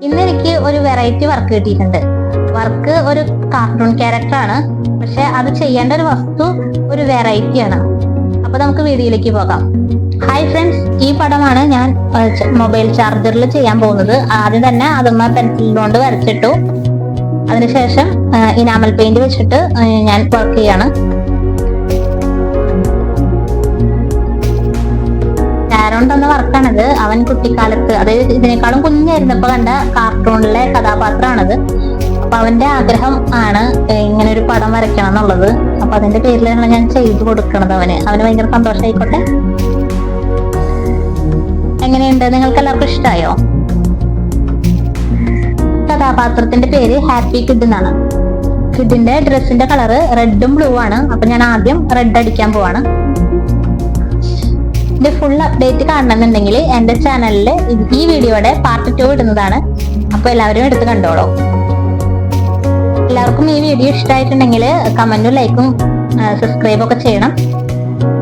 ഇന്ന് എനിക്ക് ഒരു വെറൈറ്റി വർക്ക് കിട്ടിയിട്ടുണ്ട്. വർക്ക് ഒരു കാർട്ടൂൺ ക്യാരക്ടർ ആണ്, പക്ഷെ അത് ചെയ്യേണ്ട ഒരു വസ്തു ഒരു വെറൈറ്റി ആണ്. അപ്പൊ നമുക്ക് വീഡിയോയിലേക്ക് പോകാം. ഹായ് ഫ്രണ്ട്സ്, ഈ പടമാണ് ഞാൻ മൊബൈൽ ചാർജറിൽ ചെയ്യാൻ പോകുന്നത്. ആദ്യം തന്നെ അതൊന്ന് പെൻസിൽ കൊണ്ട് വരച്ചിട്ടു. അതിനുശേഷം ഇനാമൽ പെയിന്റ് വെച്ചിട്ട് ഞാൻ വർക്ക് ചെയ്യാണ്. ഷാരോൺ തന്ന വർക്കാണിത്. അവൻ കുട്ടിക്കാലത്ത്, അതായത് ഇതിനേക്കാളും കുഞ്ഞായിരുന്നപ്പോ കണ്ട കാർട്ടൂണിലെ കഥാപാത്രമാണിത്. അപ്പൊ അവന്റെ ആഗ്രഹം ആണ് ഇങ്ങനെ ഒരു പടം വരയ്ക്കണം എന്നുള്ളത്. അപ്പൊ അതിന്റെ പേരിലാണ് ഞാൻ ചെയ്തു കൊടുക്കണത്. അവന് ഭയങ്കര സന്തോഷമായിക്കോട്ടെ. എങ്ങനെയുണ്ട്? നിങ്ങൾക്ക് എല്ലാവർക്കും ഇഷ്ടമായോ? കഥാപാത്രത്തിന്റെ പേര് ഹാപ്പി കിഡ് എന്നാണ്. കിഡിന്റെ ഡ്രസ്സിന്റെ കളറ് റെഡും ബ്ലൂ ആണ്. അപ്പൊ ഞാൻ ആദ്യം റെഡ് അടിക്കാൻ പോവാണ്. ഇതിന്റെ ഫുൾ അപ്ഡേറ്റ് കാണണമെന്നുണ്ടെങ്കിൽ എന്റെ ചാനലിൽ ഈ വീഡിയോയുടെ പാർട്ട് 2 ഇടുന്നതാണ്. അപ്പൊ എല്ലാവരും എടുത്ത് കണ്ടോളൂ. എല്ലാവർക്കും ഈ വീഡിയോ ഇഷ്ടമായിട്ടുണ്ടെങ്കിൽ കമന്റും ലൈക്കും സബ്സ്ക്രൈബും ഒക്കെ ചെയ്യണം.